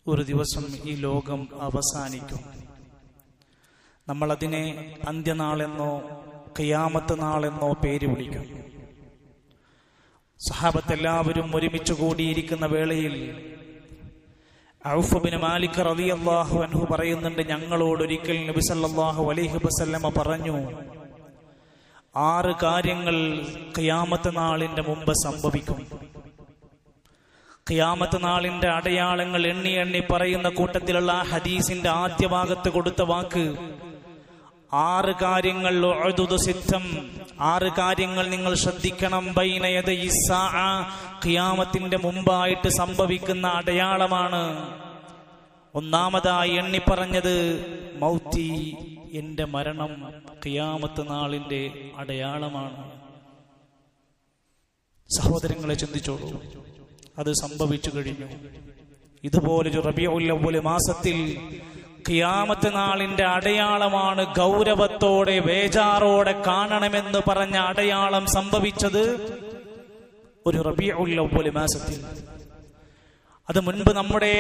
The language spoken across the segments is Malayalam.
ഒരു ദിവസം ഈ ലോകം അവസാനിക്കും. നമ്മളതിനെ അന്ത്യനാളെന്നോ ഖിയാമത്ത് നാളെന്നോ പേര് വിളിക്കും. സഹാബത്ത് എല്ലാവരും ഒരുമിച്ച് കൂടിയിരിക്കുന്ന വേളയിൽ ഔഫ് ബിൻ മാലിക് റളിയല്ലാഹു അൻഹു പറയുന്നുണ്ട്, ഞങ്ങളോട് ഒരിക്കൽ നബി സല്ലല്ലാഹു അലൈഹി വസല്ലമ പറഞ്ഞു, 6 കാര്യങ്ങൾ ഖിയാമത്ത് നാളിന്റെ മുമ്പ് സംഭവിക്കും. ഖിയാമത്ത് നാളിന്റെ അടയാളങ്ങൾ എണ്ണി എണ്ണി പറയുന്ന കൂട്ടത്തിലുള്ള ആ ഹദീസിന്റെ ആദ്യ ഭാഗത്ത് കൊടുത്ത വാക്ക് 6 കാര്യങ്ങൾ. 6 കാര്യങ്ങൾ നിങ്ങൾ ശ്രദ്ധിക്കണം. ബൈന യദയി സ്സാഅ, ഖിയാമത്തിന്റെ മുമ്പായിട്ട് സംഭവിക്കുന്ന അടയാളമാണ്. ഒന്നാമതായി എണ്ണി പറഞ്ഞത് മൗത്തി, എന്റെ മരണം ഖിയാമത്ത് നാളിന്റെ അടയാളമാണ്. സഹോദരങ്ങളെ ചിന്തിച്ചോളൂ, അത് സംഭവിച്ചു കഴിഞ്ഞു. ഇതുപോലൊരു റബീഉൽ അവ്വൽ മാസത്തിൽ ഖിയാമത്ത് നാളിന്റെ അടയാളമാണ്, ഗൗരവത്തോടെ വേജാറോടെ കാണണമെന്ന് പറഞ്ഞ അടയാളം സംഭവിച്ചത് ഒരു റബീഉൽ അവ്വൽ മാസത്തിൽ. അത് മുൻപ് നമ്മുടെ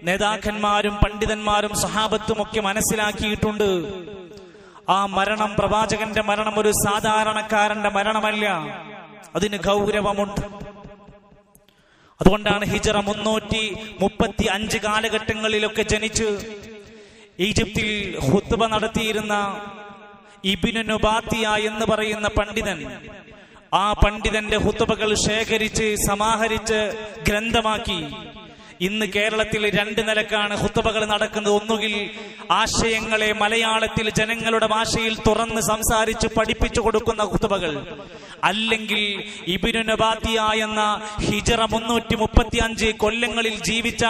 നേതാക്കന്മാരും പണ്ഡിതന്മാരും സഹാബത്തും ഒക്കെ മനസ്സിലാക്കിയിട്ടുണ്ട്. ആ മരണം, പ്രവാചകന്റെ മരണം ഒരു സാധാരണക്കാരന്റെ മരണമല്ല, അതിന് ഗൗരവമുണ്ട്. അതുകൊണ്ടാണ് ഹിജറ 335 കാലഘട്ടങ്ങളിലൊക്കെ ജനിച്ച് ഈജിപ്തിൽ ഖുത്ബ നടത്തിയിരുന്ന ഇബ്നു നുബാത്തിയ എന്ന് പറയുന്ന പണ്ഡിതൻ, ആ പണ്ഡിതന്റെ ഖുത്ബകൾ ശേഖരിച്ച് സമാഹരിച്ച് ഗ്രന്ഥമാക്കി. ഇന്ന് കേരളത്തിൽ 2 നിലക്കാണ് ഖുത്ബകൾ നടക്കുന്നത്. ഒന്നുകിൽ ആശയങ്ങളെ മലയാളത്തിൽ ജനങ്ങളുടെ ഭാഷയിൽ തുറന്ന് സംസാരിച്ച് പഠിപ്പിച്ചു കൊടുക്കുന്ന ഖുത്ബകൾ, അല്ലെങ്കിൽ ഇബ്നു നബാത്തിയ എന്ന ഹിജറ 335 കൊല്ലങ്ങളിൽ ജീവിച്ച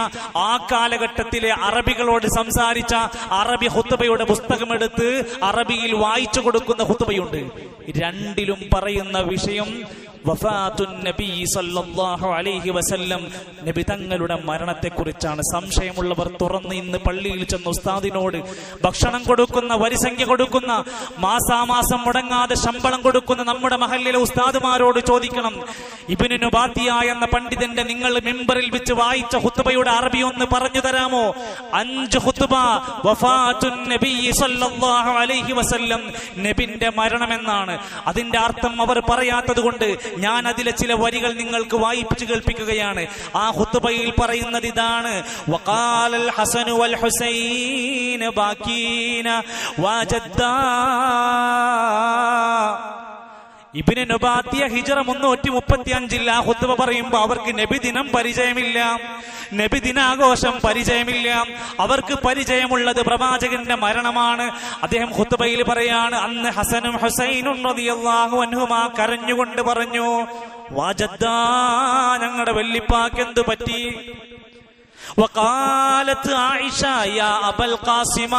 ആ കാലഘട്ടത്തിലെ അറബികളോട് സംസാരിച്ച അറബി ഖുത്ബയുടെ പുസ്തകമെടുത്ത് അറബിയിൽ വായിച്ചു കൊടുക്കുന്ന ഖുത്ബയുണ്ട്. രണ്ടിലും പറയുന്ന വിഷയം വഫാത്തുൻ നബി സല്ലല്ലാഹു അലൈഹി വസല്ലം, നബി തങ്ങളുടെ മരണത്തെക്കുറിച്ചാണ്. സംശയമുള്ളവർ തുറന്ന് ഇന്ന് പള്ളിയിൽ ചെന്ന് ഉസ്താദിനോട് ഭക്ഷണം കൊടുക്കുന്ന, വരിസംഖ്യ കൊടുക്കുന്ന, മാസാമാസം മുടങ്ങാതെ ശമ്പളം കൊടുക്കുന്ന നമ്മുടെ മഹല്ലിലെ ഉസ്താദുമാരോട് ചോദിക്കണം, ഇബ്നു നുബാത്തിയ എന്ന പണ്ഡിതന്റെ നിങ്ങൾ മിമ്പറിൽ വെച്ച് വായിച്ച ഖുത്ബയുടെ അറബി ഒന്ന് പറഞ്ഞു തരാമോ? 5 ഖുത്ബ വഫാത്തുൻ നബി സല്ലല്ലാഹു അലൈഹി വസല്ലം, നബിന്റെ മരണമെന്നാണ്. അതിന്റെ അർത്ഥം അവർ പറയാത്തത് കൊണ്ട് ഞാൻ അതിലെ ചില വരികൾ നിങ്ങൾക്ക് വായിപ്പിച്ചു കേൾപ്പിക്കുകയാണ്. ആ ഖുത്ബയിൽ പറയുന്നത് ഇതാണ്: വഖാലൽ ഹസനു വൽ ഹുസൈൻ ബാകീന വജദ്ദാ. ഇബ്നു നുബാത്തിയ ഹിജറ 335 ആ ഖുത്ബ പറയുമ്പോൾ അവർക്ക് നബിദിനം പരിചയമില്ല, നബിദിനാഘോഷം പരിചയമില്ല. അവർക്ക് പരിചയമുള്ളത് പ്രവാചകന്റെ മരണമാണ്. അദ്ദേഹം ഖുത്ബയിൽ പറയാണ്, അന്ന് ഹസനും ഹുസൈനും റളിയല്ലാഹു അൻഹുമാ കരഞ്ഞുകൊണ്ട് പറഞ്ഞു, വജദ്ദാ, ഞങ്ങളുടെ വല്ലിപ്പാക്ക് എന്തു പറ്റി? വഖാലത്ത് ആയിഷ യാ അബൽ ഖാസിമ,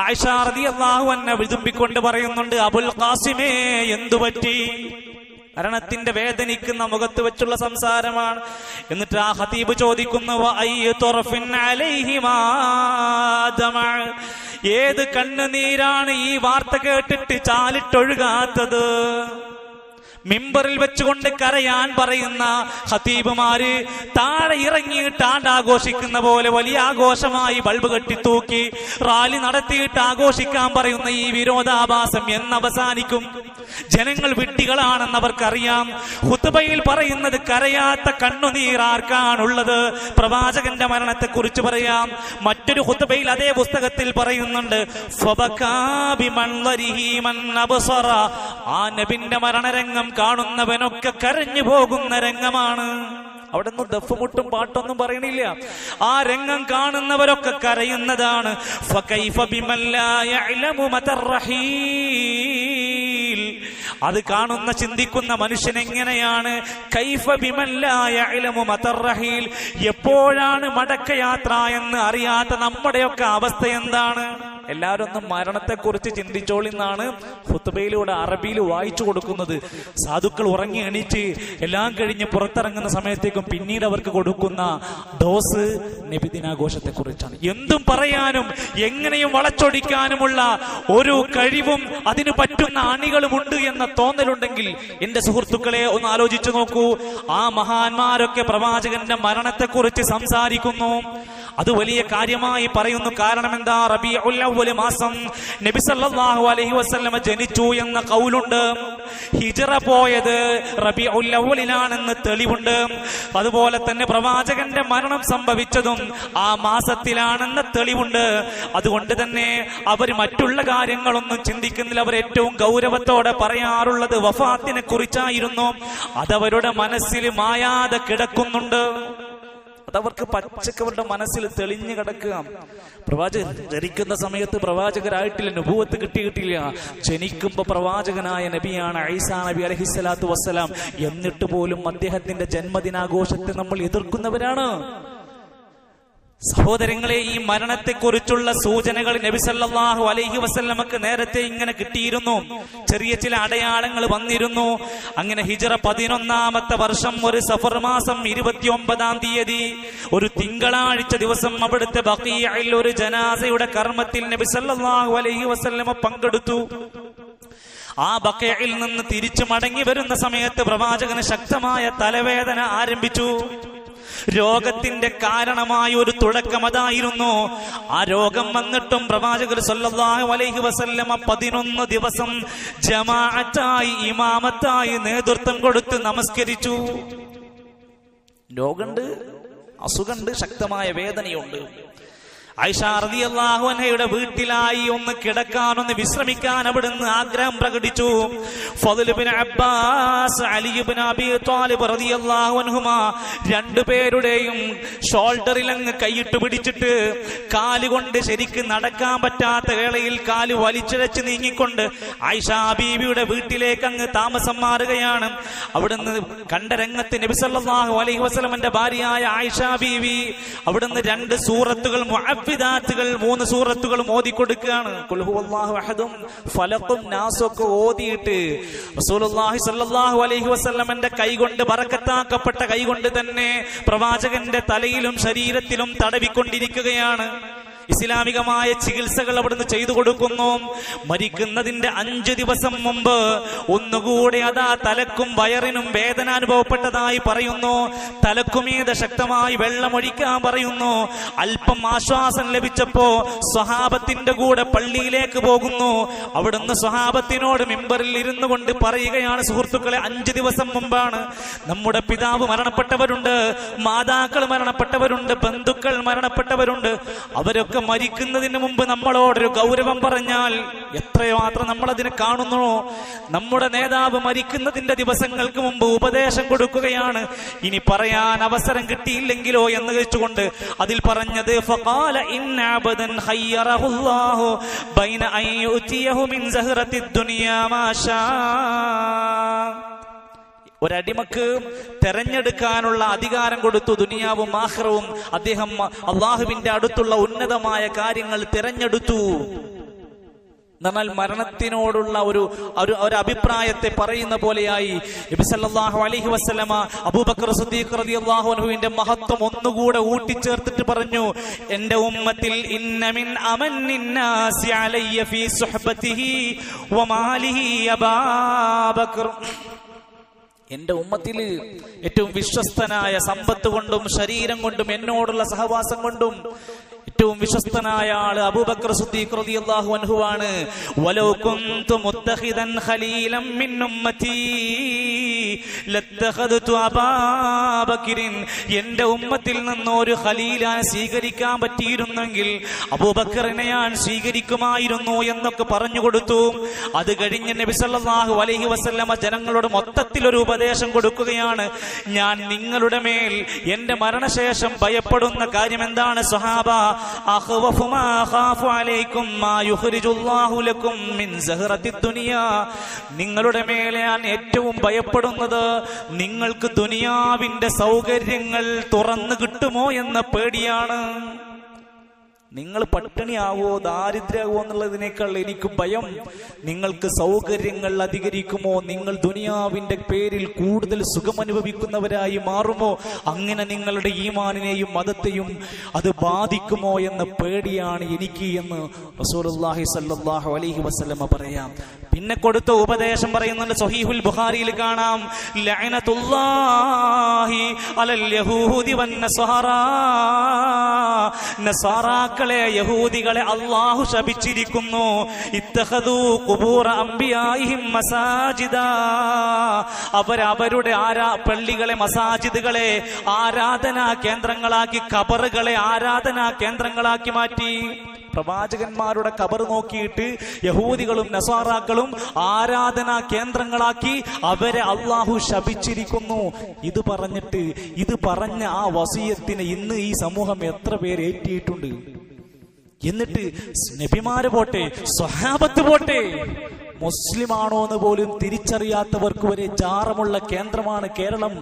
ആയിഷ റളിയല്ലാഹു അൻഹ വിതുമ്പിക്കൊണ്ട് പറയുന്നുണ്ട്, അബുൽ ഖാസിമേ എന്തു പറ്റി? മരണത്തിന്റെ വേദനിക്കുന്ന മുഖത്ത് വെച്ചുള്ള സംസാരമാണ്. എന്നിട്ട് ആ ഖതീബ് ചോദിക്കുന്നു, ഏത് കണ്ണുനീരാണ് ഈ വാർത്ത കേട്ടിട്ട് ചാലിട്ടൊഴുകാത്തത്? മിമ്പറിൽ വെച്ചുകൊണ്ട് കരയാൻ പറയുന്ന ഖതീബുമാര് താഴെ ഇറങ്ങിയിട്ട് ആഘോഷിക്കുന്ന പോലെ വലിയ ആഘോഷമായി ബൾബ് കെട്ടിത്തൂക്കി റാലി നടത്തിയിട്ട് ആഘോഷിക്കാൻ പറയുന്ന ഈ വിരോധാഭാസം എന്നവസാനിക്കും? ജനങ്ങൾ വിഡ്ഢികളാണെന്ന് അവർക്കറിയാം. ഖുത്ബയിൽ പറയുന്നത് കരയാത്ത കണ്ണുനീർ ആർക്കാണുള്ളത്? പ്രവാചകന്റെ മരണത്തെ കുറിച്ച് പറയാം. മറ്റൊരു ഖുത്ബയിൽ അതേ പുസ്തകത്തിൽ പറയുന്നുണ്ട്, ആ നബിന്റെ മരണരംഗം കാണുന്നവനൊക്കെ കരഞ്ഞു പോകുന്ന രംഗമാണ്. അവിടെ നിന്ന് ദഫ്മുട്ടും പാട്ടൊന്നും പറയണില്ല. ആ രംഗം കാണുന്നവരൊക്കെ കരയുന്നതാണ്. അത് കാണുന്ന ചിന്തിക്കുന്ന മനുഷ്യൻ എങ്ങനെയാണ്? കൈഫ ബിമൻ ലാ യഅലമു മതർറഹീൽ, എപ്പോഴാണ് മടക്കയാത്ര എന്ന് അറിയാത്ത നമ്മുടെയൊക്കെ അവസ്ഥ എന്താണ്? എല്ലാവരും ഒന്ന് മരണത്തെക്കുറിച്ച് ചിന്തിച്ചോളിന്നാണ് ഖുത്ബയിലൂടെ അറബിയിൽ വായിച്ചു കൊടുക്കുന്നത്. സാധുക്കൾ ഉറങ്ങി എണീറ്റ് എല്ലാം കഴിഞ്ഞ് പുറത്തിറങ്ങുന്ന സമയത്തേക്കും പിന്നീട് അവർക്ക് കൊടുക്കുന്ന ഡോസ് നബിദിനാഘോഷത്തെ കുറിച്ചാണ്. എന്തും പറയാനും എങ്ങനെയും വളച്ചൊടിക്കാനുമുള്ള ഒരു കഴിവും അതിന് പറ്റുന്ന അണികളുമുണ്ട് എന്ന തോന്നലുണ്ടെങ്കിൽ എന്റെ സുഹൃത്തുക്കളെ ഒന്ന് ആലോചിച്ചു നോക്കൂ. ആ മഹാന്മാരൊക്കെ പ്രവാചകന്റെ മരണത്തെക്കുറിച്ച് സംസാരിക്കുന്നു. അത് വലിയ കാര്യമായി പറയുന്നു. കാരണം എന്താ? റബീഉൽ അവ്വൽ മാസം നബി സല്ലല്ലാഹു അലൈഹി വസല്ലമ ജനിച്ചു എന്ന ഖൗലുണ്ട്. ഹിജ്റ പോയത് റബീഉൽ അവ്വലിലാണെന്ന് തെളിവുണ്ട്. അതുപോലെ തന്നെ പ്രവാചകന്റെ മരണം സംഭവിച്ചതും ആ മാസത്തിലാണെന്ന് തെളിവുണ്ട്. അതുകൊണ്ട് തന്നെ അവർ മറ്റുള്ള കാര്യങ്ങളൊന്നും ചിന്തിക്കുന്നില്ല. അവർ ഏറ്റവും ഗൗരവത്തോടെ പറയാറുള്ളത് വഫാത്തിനെ കുറിച്ചായിരുന്നു. അതവരുടെ മനസ്സിൽ മായാതെ കിടക്കുന്നുണ്ട്. അതവർക്ക് പച്ചക്കവരുടെ മനസ്സിൽ തെളിഞ്ഞു കിടക്കുക. പ്രവാചകൻ ജനിക്കുന്ന സമയത്ത് പ്രവാചകരായിട്ടില്ല, നുബുവത്ത് കിട്ടിയിട്ടില്ല. ജനിക്കുമ്പോ പ്രവാചകനായ നബിയാണ് ഈസാ നബി അലൈഹിസ്സലാത്തു വസ്സലാം. എന്നിട്ട് പോലും അദ്ദേഹത്തിന്റെ ജന്മദിനാഘോഷത്തെ നമ്മൾ എതിർക്കുന്നവരാണ്. സഹോദരങ്ങളെ, ഈ മരണത്തെക്കുറിച്ചുള്ള സൂചനകൾ നബി സല്ലല്ലാഹു അലൈഹി വസല്ലമക്ക് നേരത്തെ ഇങ്ങനെ കിട്ടിയിരുന്നു. ചെറിയ ചില അടയാളങ്ങൾ വന്നിരുന്നു. അങ്ങനെ ഹിജ്റ 11-ാമത്തെ വർഷം ഒരു സഫർ മാസം 29-ാം തീയതി ഒരു തിങ്കളാഴ്ച ദിവസം അവിടുത്തെ ബഖീഇൽ ഒരു ജനാസയുടെ കർമ്മത്തിൽ നബി സല്ലല്ലാഹു അലൈഹി വസല്ലമ പങ്കെടുത്തു. ആ ബഖീഇൽ നിന്ന് തിരിച്ചു മടങ്ങി വരുന്ന സമയത്ത് പ്രവാചകന് ശക്തമായ തലവേദന ആരംഭിച്ചു. രോഗത്തിന്റെ കാരണമായ ഒരു തുടക്കം അതായിരുന്നു. ആ രോഗം വന്നിട്ടും പ്രവാചകർ സല്ലല്ലാഹു അലൈഹി വസല്ലമ 11 ദിവസം ജമാഅത്തായി ഇമാമത്തായി നേതൃത്വം കൊടുത്ത് നമസ്കരിച്ചു. രോഗമുണ്ട്, അസുഖമുണ്ട്, ശക്തമായ വേദനയുണ്ട്. ആയിഷ റളിയല്ലാഹു അൻഹയുടെ വീട്ടിലായി ഒന്ന് കിടക്കാൻ, ഒന്ന് വിശ്രമിക്കാൻ അവിടുന്ന് ആഗ്രഹം പ്രകടിച്ചു. ഫദ്ൽ ഇബ്നു അബ്ബാസ്, അലി ഇബ്നു അബീ ത്വാലിബ് റളിയല്ലാഹു അൻഹുമാ രണ്ടുപേരുടെയും ഷോൾഡറിൽ അങ്ങ് കൈയിട്ട് പിടിച്ചിട്ട് കാലുകൊണ്ട് ശരിക്ക് നടക്കാൻ പറ്റാത്ത വേളയിൽ കാല് വലിച്ചിഴച്ച് നീങ്ങിക്കൊണ്ട് ആയിഷ ബീവിയുടെ വീട്ടിലേക്ക് അങ്ങ് താമസം മാറുകയാണ്. അവിടുന്ന് കണ്ട രംഗത്ത് നബി സല്ലല്ലാഹു അലൈഹി വസല്ലമന്റെ ഭാര്യയായ ആയിഷ ബീവി അവിടുന്ന് 2 സൂറത്തുകൾ 3 സൂറത്തുകളും ഓതിക്കൊടുക്കുകയാണ്. ഖുൽ ഹുവല്ലാഹു അഹദും ഫലഖും നാസൊക്കെ ഓതിയിട്ട് റസൂലുള്ളാഹി സ്വല്ലല്ലാഹു അലൈഹി വസല്ലമന്റെ കൈകൊണ്ട്, ബറക്കത്താക്കപ്പെട്ട കൈകൊണ്ട് തന്നെ പ്രവാചകന്റെ തലയിലും ശരീരത്തിലും തടവിക്കൊണ്ടിരിക്കുകയാണ്. ഇസ്ലാമികമായ ചികിത്സകൾ അവിടുന്ന് ചെയ്തു കൊടുക്കുന്നു. മരിക്കുന്നതിന്റെ 5 ദിവസം മുമ്പ് ഒന്നുകൂടെ അതാ തലക്കും വയറിനും വേദന അനുഭവപ്പെട്ടതായി പറയുന്നു. തലക്കുമീതെ ശക്തമായി വെള്ളമൊഴിക്കാൻ പറയുന്നു. അല്പം ആശ്വാസം ലഭിച്ചപ്പോ സ്വഹാബത്തിന്റെ കൂടെ പള്ളിയിലേക്ക് പോകുന്നു. അവിടുന്ന് സ്വഹാബത്തിനോട് മിമ്പറിൽ ഇരുന്നു കൊണ്ട് പറയുകയാണ്, സുഹൃത്തുക്കളെ, 5 ദിവസം മുമ്പാണ് നമ്മുടെ പിതാവ് മരണപ്പെട്ടവരുണ്ട്, മാതാക്കൾ മരണപ്പെട്ടവരുണ്ട്, ബന്ധുക്കൾ മരണപ്പെട്ടവരുണ്ട്. അവരൊക്കെ മരിക്കുന്നതിന് മുമ്പ് നമ്മളോടൊരു ഗൗരവം പറഞ്ഞാൽ എത്രമാത്രം നമ്മൾ അതിനെ കാണുന്നു. നമ്മുടെ നേതാവ് മരിക്കുന്നതിന്റെ ദിവസങ്ങൾക്ക് മുമ്പ് ഉപദേശം കൊടുക്കുകയാണ്. ഇനി പറയാൻ അവസരം കിട്ടിയില്ലെങ്കിലോ എന്ന് വെച്ചുകൊണ്ട് അതിൽ പറഞ്ഞത് ഫഖാല ഇന്ന അബദൻ ഖയ്യറഹുല്ലാഹു ബൈന അൻ യുതിയഹു മിൻ സഹറത്തിദ് ദുനിയാ മാ ശാ. ഒരടിമക്ക് തെരഞ്ഞെടുക്കാനുള്ള അധികാരം കൊടുത്തു. ദുനിയാവും ആഖിറവും അദ്ദേഹം അള്ളാഹുവിന്റെ അടുത്തുള്ള ഉന്നതമായ കാര്യങ്ങൾ തിരഞ്ഞെടുത്തു. എന്നാൽ മരണത്തിനോടുള്ള ഒരു അഭിപ്രായത്തെ പറയുന്ന പോലെയായി നബി സല്ലല്ലാഹു അലൈഹി വസല്ലമ അബൂബക്കർ സിദ്ദീഖ് റളിയല്ലാഹു അൻഹുവിന്റെ മഹത്വം ഒന്നുകൂടെ ഊട്ടിച്ചേർത്തിട്ട് പറഞ്ഞു, എന്റെ ഉമ്മത്തിൽ ഇന്ന മിൻ അമന്നിന്നാസി അലയ്യ ഫീ സുഹ്ബതിഹി വമാലിഹി അബൂബക്കർ. എന്റെ ഉമ്മത്തിൽ ഏറ്റവും വിശ്വസ്തനായ സമ്പത്ത് കൊണ്ടും ശരീരം കൊണ്ടും എന്നോടുള്ള സഹവാസം കൊണ്ടും ഏറ്റവും വിശ്വസ്തനായ ആള് അബൂബക്കർ സിദ്ദീഖ് റളിയല്ലാഹു അൻഹുവാണ്. വലൗ കുന്തു മുത്തഖിദൻ ഖലീലൻ മിൻ ഉമ്മതി ലത്തഖദതു അബൂബക്കറിൻ. എന്റെ ഉമ്മത്തിൽ നിന്ന് ഒരു ഖലീലാനെ സ്വീകരിക്കാൻ പറ്റിയിരുന്നെങ്കിൽ അബൂബക്കറിനെ ഞാൻ സ്വീകരിക്കുമായിരുന്നു എന്നൊക്കെ പറഞ്ഞു കൊടുത്തു. അത് കഴിഞ്ഞ് നബി സല്ലല്ലാഹു അലൈഹി വസല്ലമ ജനങ്ങളോട് മൊത്തത്തിൽ ഒരു ഉപദേശം കൊടുക്കുകയാണ്. ഞാൻ നിങ്ങളുടെ മേൽ എന്റെ മരണശേഷം ഭയപ്പെടുന്ന കാര്യം എന്താണ് സ്വഹാബ? അഖ്വഫു മാ ഖാഫു അലൈക്കും മാ യുഖ്രിജുല്ലാഹു ലക്കും മിൻ സഹറത്തിദ് ദുനിയാ. നിങ്ങളുടെ മേൽ ഞാൻ ഏറ്റവും ഭയപ്പെടുന്നത് നിങ്ങൾക്ക് ദുനിയാവിന്റെ സൗകര്യങ്ങൾ തുറന്നു കിട്ടുമോ എന്ന പേടിയാണ്. നിങ്ങൾ പട്ടിണിയാവോ ദാരിദ്ര്യാവോ എന്നുള്ളതിനേക്കാൾ എനിക്ക് ഭയം നിങ്ങൾക്ക് സൗകര്യങ്ങൾ അധികരിക്കുമോ, നിങ്ങൾ ദുനിയാവിന്റെ പേരിൽ കൂടുതൽ സുഖമനുഭവിക്കുന്നവരായി മാറുമോ, അങ്ങനെ നിങ്ങളുടെ ഈമാനിനെയും മതത്തെയും അത് ബാധിക്കുമോ എന്ന പേടിയാണ് എനിക്ക് എന്ന് റസൂലുള്ളാഹി സ്വല്ലല്ലാഹു അലൈഹി വസല്ലമ പറയാം. പിന്നെ കൊടുത്ത ഉപദേശം പറയുന്നുണ്ട്, സ്വഹീഹുൽ ബുഖാരിയിൽ കാണാം, ലഅനതുല്ലാഹി അലൽ യഹൂദി വന്നസ്വാറാ, നസ്വാറാക്കളെ യഹൂദികളെ അല്ലാഹു ശപിച്ചിരിക്കുന്നു. ഇത്തഖദൂ ഖുബൂറ അംബിയാഇഹിം മസാജിദാ, അവരുടെ പള്ളികളെ മസാജിദുകളെ ആരാധനാ കേന്ദ്രങ്ങളാക്കി, ഖബറുകളെ ആരാധനാ കേന്ദ്രങ്ങളാക്കി മാറ്റി. പ്രവാചകന്മാരുടെ ഖബർ നോക്കിയിട്ട് യഹൂദികളും നസ്വാറാക്കളും ആരാധനാ കേന്ദ്രങ്ങളാക്കി അവരെ അള്ളാഹു ശപിച്ചിരിക്കുന്നു. ഇത് പറഞ്ഞ ആ വസിയത്തിനെ ഇന്ന് ഈ സമൂഹം എത്ര പേര് ഏറ്റിയിട്ടുണ്ട്? എന്നിട്ട് നബിമാര് പോട്ടെ, സ്വഹാബത്ത് പോട്ടെ, മുസ്ലിമാണോ എന്ന് പോലും തിരിച്ചറിയാത്തവർക്ക് വരെ ജാറമുള്ള കേന്ദ്രമാണ് കേരളം.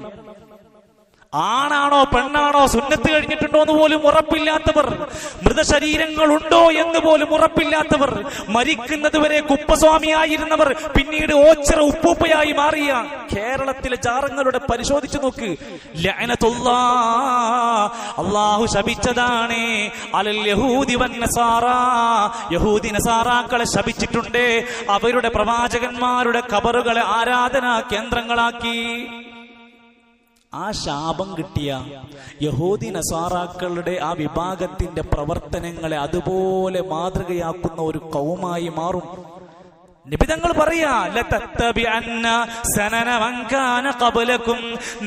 ആണാണോ പെണ്ണാണോ, സുന്നത്ത് കഴിഞ്ഞിട്ടുണ്ടോ എന്ന് പോലും ഉറപ്പില്ലാത്തവർ, മൃതശരീരങ്ങൾ ഉണ്ടോ എന്ന് പോലും ഉറപ്പില്ലാത്തവർ, മരിക്കുന്നത് വരെ കുപ്പസ്വാമിയായിരുന്നവർ പിന്നീട് ഓച്ചിറ ഉപ്പൂപ്പയായി മാറിയ കേരളത്തിലെ ജാറങ്ങളുടെ പരിശോധിച്ചു നോക്ക്. അല്ലാഹു ശപിച്ചതാണ് അലൽ യഹൂദി വന്നസാറാ, യഹൂദി നസാറാക്കളെ ശപിച്ചിട്ടുണ്ട്. അവരുടെ പ്രവാചകന്മാരുടെ ഖബറുകളെ ആരാധനാ കേന്ദ്രങ്ങളാക്കി. ആ ശാപം കിട്ടിയ യഹൂദി നസാറാക്കളുടെ ആ വിഭാഗത്തിന്റെ പ്രവർത്തനങ്ങളെ അതുപോലെ മാതൃകയാക്കുന്ന ഒരു കൗമായി മാറും. നിബിതങ്ങൾ പറയാ,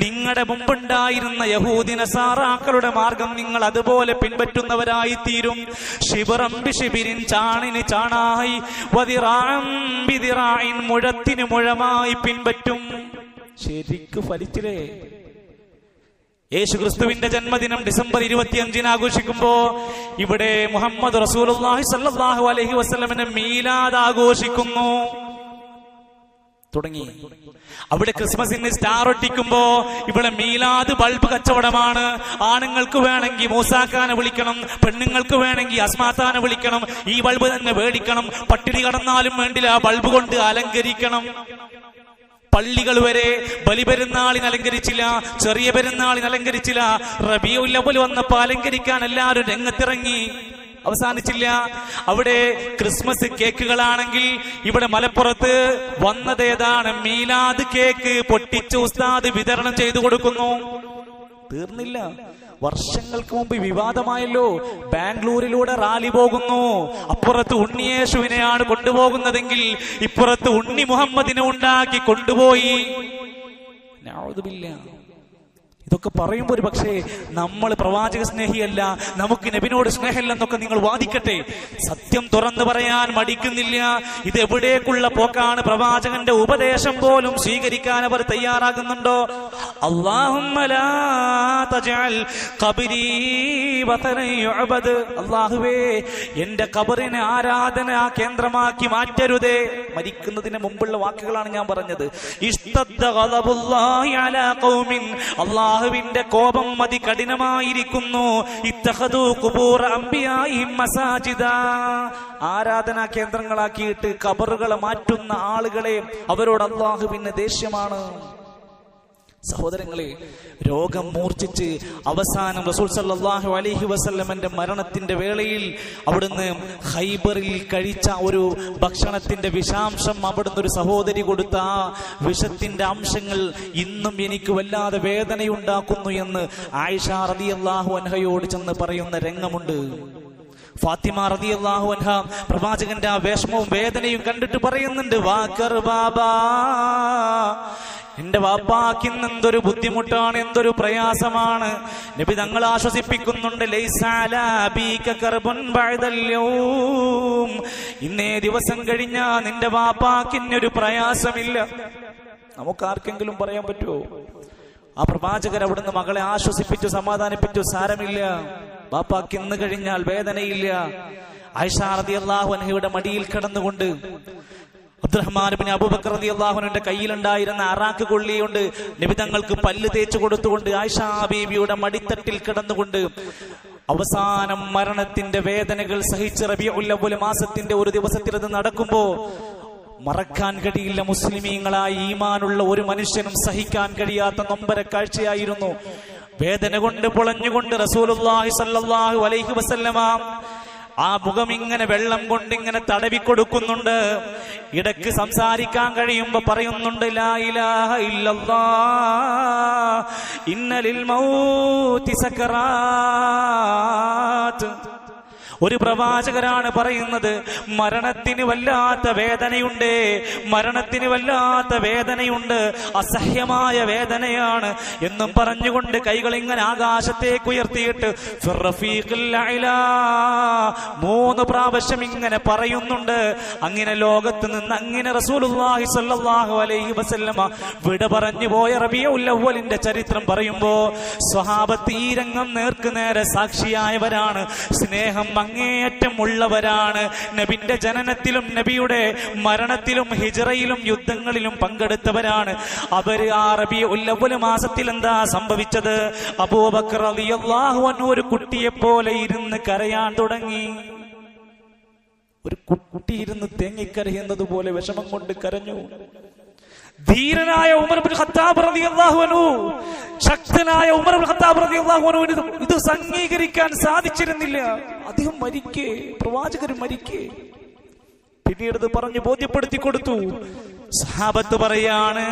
നിങ്ങളുടെ മുമ്പുണ്ടായിരുന്ന യഹൂദി നസാറാക്കളുടെ മാർഗം നിങ്ങൾ അതുപോലെ പിൻപറ്റുന്നവരായി തീരും. ശിബിറം ബിശിബിരിൻ, ചാണിന് ചാണായി, വദിറാഅം ബിദിറാഇൻ, മുഴത്തിന് മുഴമായി പിൻപറ്റും. ശരിക്ക് ഫലിച്ചില്ലേ? യേശുക്രിസ്തുവിന്റെ ജന്മദിനം ഡിസംബർ 25 ആഘോഷിക്കുമ്പോ ഇവിടെ മുഹമ്മദ് റസൂലുള്ളാഹി സ്വല്ലല്ലാഹു അലൈഹി വസല്ലമയുടെ മീലാദ് ആഘോഷിക്കുന്നു തുടങ്ങി. അവിടെ ക്രിസ്മസിന് സ്റ്റാർ ഒട്ടിക്കുമ്പോ ഇവിടെ മീലാദ് ബൾബ് കച്ചവടമാണ്. ആണുങ്ങൾക്ക് വേണമെങ്കിൽ മൂസാക്കാനെ വിളിക്കണം, പെണ്ണുങ്ങൾക്ക് വേണമെങ്കിൽ അസ്മാത്താനെ വിളിക്കണം, ഈ ബൾബ് തന്നെ മേടിക്കണം, പട്ടിണി കടന്നാലും വേണ്ടില്ല ബൾബ് കൊണ്ട് അലങ്കരിക്കണം. പള്ളികൾ വരെ ബലിപെരുന്നാളിന് അലങ്കരിച്ചില്ല, ചെറിയ പെരുന്നാളിന് അലങ്കരിച്ചില്ല. റബീഉൽ അവ്വൽ വന്നപ്പോ അലങ്കരിക്കാൻ എല്ലാവരും രംഗത്തിറങ്ങി. അവസാനിച്ചില്ല. അവിടെ ക്രിസ്മസ് കേക്കുകളാണെങ്കിൽ ഇവിടെ മലപ്പുറത്ത് വന്നതേതാണ് മീലാദ് കേക്ക് പൊട്ടിച്ച് ഉസ്താദ് വിതരണം ചെയ്തു കൊടുക്കുന്നു. തീർന്നില്ല. വർഷങ്ങൾക്ക് മുമ്പ് വിവാദമായല്ലോ. ബാംഗ്ലൂരിലൂടെ റാലി പോകുന്നു. അപ്പുറത്ത് ഉണ്ണിയേശുവിനെയാണ് കൊണ്ടുപോകുന്നതെങ്കിൽ ഇപ്പുറത്ത് ഉണ്ണി മുഹമ്മദിനെ ഉണ്ടാക്കി കൊണ്ടുപോയി. ഇതൊക്കെ പറയുമ്പോൾ ഒരു പക്ഷേ നമ്മൾ പ്രവാചക സ്നേഹിയല്ല, നമുക്ക് നബിനോട് സ്നേഹമില്ലെന്നൊക്കെ നിങ്ങൾ വാദിക്കട്ടെ. സത്യം തുറന്നു പറയാൻ മടിക്കുന്നില്ല. ഇത് എവിടേക്കുള്ള പോക്കാണ്? പ്രവാചകന്റെ ഉപദേശം പോലും സ്വീകരിക്കാൻ അവർ തയ്യാറാകുന്നുണ്ടോ? അല്ലാഹുമ്മ ലാ തജഅൽ ഖബ്രി വതനൻ യുഅബദ്, അല്ലാഹുവേ എന്റെ ഖബറിനെ ആരാധനാ കേന്ദ്രമാക്കി മാറ്റരുതേ. മരിക്കുന്നതിന് മുമ്പുള്ള വാക്കുകളാണ് ഞാൻ പറഞ്ഞത്. ഇസ്തദ്ദ ഗളബുല്ലാഹി അലാ ഖൗമിൻ, അല്ലാഹുവിന്റെ കോപം അതികഠിനമായിരിക്കുന്നു. ഇത്തഖദൂ ഖുബൂറ അംബിയാഇഹിം മസാജിദാ, ആരാധനാ കേന്ദ്രങ്ങളാക്കിയിട്ട് ഖബറുകളെ മാറ്റുന്ന ആളുകളെ അവരോട് അല്ലാഹുവിന് ദേഷ്യമാണ്. സഹോദരങ്ങളെ, രോഗം മൂർച്ഛിച്ച് അവസാനം റസൂൽ സല്ലല്ലാഹു അലൈഹി വസല്ലമന്റെ മരണത്തിന്റെ വേളയിൽ അവിടുന്ന് ഖൈബറിൽ കഴിച്ച ഒരു ഭക്ഷണത്തിന്റെ വിഷാംശം അവിടുന്ന് ഒരു സഹോദരി കൊടുത്ത ആ വിഷത്തിന്റെ അംശങ്ങൾ ഇന്നും എനിക്ക് വല്ലാതെ വേദനയുണ്ടാക്കുന്നു എന്ന് ആയിഷ റളിയല്ലാഹു അൻഹയോട് ചെന്ന് പറയുന്ന രംഗമുണ്ട്. ഫാത്തിമ റളിയല്ലാഹു അൻഹ പ്രവാചകന്റെ ആ വിഷമവും വേദനയും കണ്ടിട്ട് പറയുന്നുണ്ട്, വാക്കർ ബാബാ, എന്റെ വാപ്പാക്ക് ഇന്ന് എന്തൊരു ബുദ്ധിമുട്ടാണ്, എന്തൊരു പ്രയാസമാണ്. നബി തങ്ങൾ ആശ്വസിപ്പിക്കുന്നുണ്ട്, ഇന്നേ ദിവസം കഴിഞ്ഞാ നിന്റെ വാപ്പാക്ക് ഇന്നൊരു പ്രയാസമില്ല. നമുക്കാർക്കെങ്കിലും പറയാൻ പറ്റുമോ? ആ പ്രവാചകർ അവിടുന്ന് മകളെ ആശ്വസിപ്പിച്ചു, സമാധാനിപ്പിച്ചു. സാരമില്ല, വാപ്പാക്ക് ഇന്ന് കഴിഞ്ഞാൽ വേദനയില്ല. ആയിഷ റളിയല്ലാഹു അൻഹയുടെ മടിയിൽ കിടന്നുകൊണ്ട് അബ്ദുറഹ്മാൻ ഇബ്നു അബൂബക്കർ റളിയല്ലാഹു അൻഹുവിന്റെ കയ്യിലുണ്ടായിരുന്ന അറാക്ക് കൊള്ളിയുണ്ട് നബി തങ്ങൾക്ക് പല്ല് തേച്ചു കൊടുത്തുകൊണ്ട് ആയിഷ ബീവിയുടെ മടിത്തട്ടിൽ കിടന്നുകൊണ്ട് അവസാനം മരണത്തിന്റെ വേദനകൾ സഹിച്ച് റബീഉൽ അവ്വൽ മാസത്തിന്റെ ഒരു ദിവസത്തിൽ അത് നടക്കുമ്പോ മറക്കാൻ കഴിയില്ല. മുസ്ലിമീങ്ങളായി ഈമാനുള്ള ഒരു മനുഷ്യനും സഹിക്കാൻ കഴിയാത്ത നൊമ്പര കാഴ്ചയായിരുന്നു. വേദന കൊണ്ട് പൊളഞ്ഞുകൊണ്ട് റസൂലുള്ളാഹി സ്വല്ലല്ലാഹു അലൈഹി വസല്ലമ ആ മുഖം ഇങ്ങനെ വെള്ളം കൊണ്ട് ഇങ്ങനെ തടവി കൊടുക്കുന്നുണ്ട്. ഇടയ്ക്ക് സംസാരിക്കാൻ കഴിയുമ്പോ പറയുന്നുണ്ട്, ലാ ഇലാഹ ഇല്ലല്ലാഹ് ഇന്നലിൽ മൗതി സക്കറാത്ത്. ഒരു പ്രവാചകരാണ് പറയുന്നത്, മരണത്തിന് വല്ലാത്ത വേദനയുണ്ട്, മരണത്തിന് വല്ലാത്ത വേദനയുണ്ട്, അസഹ്യമായ വേദനയാണ് എന്നും പറഞ്ഞുകൊണ്ട് കൈകൾ ഇങ്ങനെ ആകാശത്തേക്ക് ഉയർത്തിയിട്ട് മൂന്ന് പ്രാവശ്യം ഇങ്ങനെ പറയുന്നുണ്ട്. അങ്ങനെ ലോകത്ത് നിന്ന് അങ്ങനെ റസൂലുള്ളാഹി സ്വല്ലല്ലാഹു അലൈഹി വസല്ലമ വിട പറഞ്ഞു പോയ റബീഉൽ അവ്വലിന്റെ ചരിത്രം പറയുമ്പോ സ്വഹാബത്ത് ഈ രംഗം നേർക്ക് നേരെ സാക്ഷിയായവരാണ്. സ്നേഹം അങ്ങേയറ്റം ഉള്ളവരാണ്. നബിന്റെ ജനനത്തിലും നബിയുടെ മരണത്തിലും ഹിജ്റയിലും യുദ്ധങ്ങളിലും പങ്കെടുത്തവരാണ്. അവര് ആ റബീഉൽ അവ്വൽ മാസത്തിൽ എന്താ സംഭവിച്ചത്? അബൂബക്കർ റളിയല്ലാഹു അൻഹു ഒരു കുട്ടിയെ പോലെ ഇരുന്ന് കരയാൻ തുടങ്ങി. ഒരു കുട്ടി ഇരുന്ന് തേങ്ങിക്കരയുന്നത് പോലെ വിഷമം കൊണ്ട് കരഞ്ഞു. ധീരനായ ഉമർ ഇബ്നുൽ ഖത്താബ് റളിയല്ലാഹു അൻഹു, ശക്തനായ ഉമർ ഇബ്നുൽ ഖത്താബ് റളിയല്ലാഹു അൻഹു ഇത് അംഗീകരിക്കാൻ സാധിച്ചിരുന്നില്ല. അദ്ദേഹം മരിക്കേ, പ്രവാചകർ മരിക്കേ. പിന്നീട് ഇത് പറഞ്ഞു ബോധ്യപ്പെടുത്തി കൊടുത്തു. സഹാബത്ത് പറയാണ്,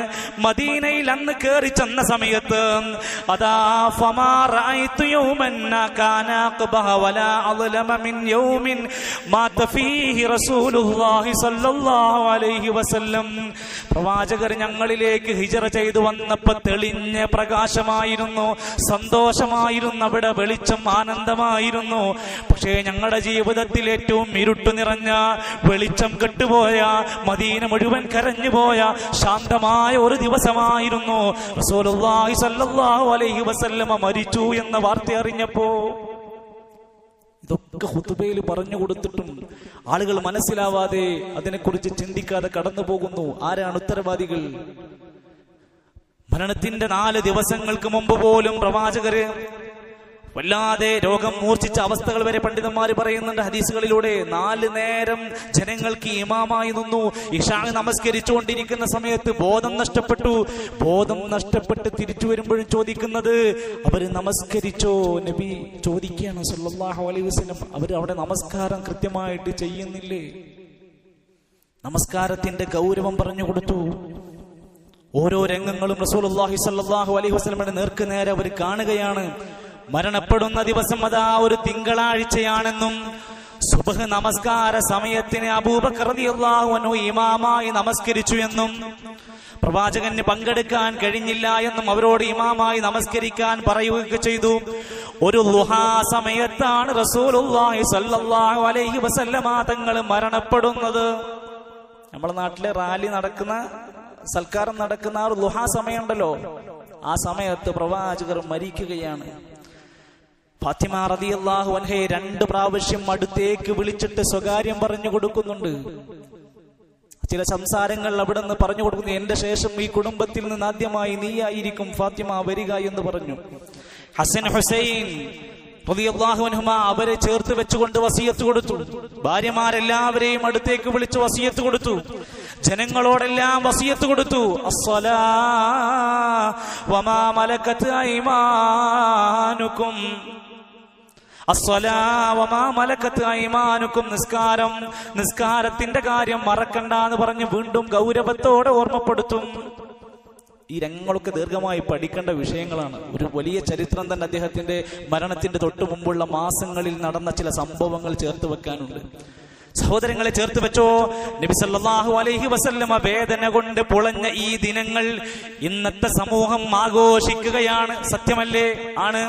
മദീനയിൽ അന്ന് കയറി ചെന്ന സമയത്ത് അതാ ഫമാ റഅയ്തു യൗമൻ കാന അഖബഹ വലാ അളമ മിൻ യൗമിൻ മാത ഫീഹി റസൂലുള്ളാഹി സ്വല്ലല്ലാഹു അലൈഹി വസല്ലം. പ്രവാചകർ ഞങ്ങളിലേക്ക് ഹിജ്റ ചെയ്തു വന്നപ്പോൾ തെളിഞ്ഞ പ്രകാശമായിരുന്നു, സന്തോഷമായിരുന്നു, അവിടെ വെളിച്ചം ആനന്ദമായിരുന്നു. പക്ഷേ ഞങ്ങളുടെ ജീവിതത്തിൽ ഏറ്റവും ഇരുട്ട് നിറഞ്ഞ, വെളിച്ചം കെട്ടുപോയ, മദീന മുഴുവൻ കരഞ്ഞു പോയ ശാന്തമായ ഒരു ദിവസമായിരുന്നു. റസൂലുള്ളാഹി സ്വല്ലല്ലാഹു അലൈഹി വസല്ലമ മരിച്ചു എന്ന വാർത്ത അറിഞ്ഞപ്പോ ഇതൊക്കെ ഖുതുബയിൽ പറഞ്ഞു കൊടുത്തിട്ടും ആളുകൾ മനസ്സിലാവാതെ അതിനെക്കുറിച്ച് ചിന്തിക്കാതെ കടന്നു പോകുന്നു. ആരാണ് ഉത്തരവാദികൾ? മരണത്തിന്റെ 4 ദിവസങ്ങൾക്ക് മുമ്പ് പോലും പ്രവാചകര് വല്ലാതെ രോഗം മൂർച്ഛിച്ച അവസ്ഥകൾ വരെ പണ്ഡിതന്മാർ പറയുന്നുണ്ട് ഹദീസുകളിലൂടെ. 4 നേരം ജനങ്ങൾക്ക് ഇമാമായി നിന്നു. ഇശാ നമസ്കരിച്ചുകൊണ്ടിരിക്കുന്ന സമയത്ത് ബോധം നഷ്ടപ്പെട്ടു. ബോധം നഷ്ടപ്പെട്ട് തിരിച്ചു വരുമ്പോഴും ചോദിക്കുന്നത്, അവര് നമസ്കരിച്ചോ? നബി ചോദിക്കുകയാണ് സല്ലല്ലാഹു അലൈഹി വസല്ലം, അവര് അവിടെ നമസ്കാരം കൃത്യമായിട്ട് ചെയ്യുന്നില്ലേ? നമസ്കാരത്തിന്റെ ഗൗരവം പറഞ്ഞു കൊടുത്തു. ഓരോ രംഗങ്ങളും റസൂലുള്ളാഹി സ്വല്ലല്ലാഹു അലൈഹി വസല്ലമയുടെ നേർക്ക് നേരെ അവർ കാണുകയാണ്. മരണപ്പെടുന്ന ദിവസം അതാ ഒരു തിങ്കളാഴ്ചയാണെന്നും സുബ്ഹ് നമസ്കാര സമയത്തിന് അബൂബക്കർ റളിയല്ലാഹു അൻഹു ഇമാമായി നമസ്കരിച്ചു എന്നും പ്രവാചകന് പങ്കെടുക്കാൻ കഴിഞ്ഞില്ല എന്നും അവരോട് ഇമാമായി നമസ്കരിക്കാൻ പറയുകയൊക്കെ ചെയ്തു. ഒരു ളുഹാ സമയത്താണ് റസൂലുള്ളാഹി സ്വല്ലല്ലാഹു അലൈഹി വസല്ലമ തങ്ങൾ മരണപ്പെടുന്നത്. നമ്മുടെ നാട്ടിലെ റാലി നടക്കുന്ന, സൽക്കാരം നടക്കുന്ന ആ ഒരു ളുഹാ സമയമുണ്ടല്ലോ, ആ സമയത്ത് പ്രവാചകർ മരിക്കുകയാണ്. ഫാത്തിമ റളിയല്ലാഹു അൻഹയെ 2 പ്രാവശ്യം അടുത്തേക്ക് വിളിച്ചിട്ട് സ്വകാര്യം പറഞ്ഞു കൊടുക്കുന്നുണ്ട്. ചില സംസാരങ്ങൾ അവിടെ നിന്ന് പറഞ്ഞു കൊടുക്കുന്നു. എന്റെ ശേഷം ഈ കുടുംബത്തിൽ നിന്ന് ആദ്യമായി നീയായിരിക്കും ഫാത്തിമ വരിക എന്ന് പറഞ്ഞു. ഹസൻ ഹുസൈൻ റളിയല്ലാഹു അൻഹുമാ അവരെ ചേർത്ത് വെച്ചുകൊണ്ട് വസിയത്ത് കൊടുത്തു. ഭാര്യമാരെല്ലാവരെയും അടുത്തേക്ക് വിളിച്ച് വസിയത്ത് കൊടുത്തു. ജനങ്ങളോടെല്ലാം വസിയത്ത് കൊടുത്തു. അസ്സലാ വമാ മലക്കത് ഐമാനുക്കും, അസ്സലാ വമാ മലക്കത് ഐമാനുക്കും, നിസ്കാരം, നിസ്കാരത്തിന്റെ കാര്യം മറക്കണ്ട എന്ന് പറഞ്ഞ് വീണ്ടും ഗൗരവത്തോടെ ഓർമ്മപ്പെടുത്തും. ഈ രംഗങ്ങളൊക്കെ ദീർഘമായി പഠിക്കേണ്ട വിഷയങ്ങളാണ്. ഒരു വലിയ ചരിത്രം തന്നെ അദ്ദേഹത്തിന്റെ മരണത്തിന്റെ തൊട്ടു മുമ്പുള്ള മാസങ്ങളിൽ നടന്ന ചില സംഭവങ്ങൾ ചേർത്ത് വെക്കാനുണ്ട്. സഹോദരങ്ങളെ, ചേർത്ത് വെച്ചോ. നബി സല്ലല്ലാഹു അലൈഹി വസല്ലമ വേദന കൊണ്ട് പൊളഞ്ഞ ഈ ദിനങ്ങൾ ഇന്നത്തെ സമൂഹം ആഘോഷിക്കുകയാണ്. സത്യമല്ലേ? ആണ്.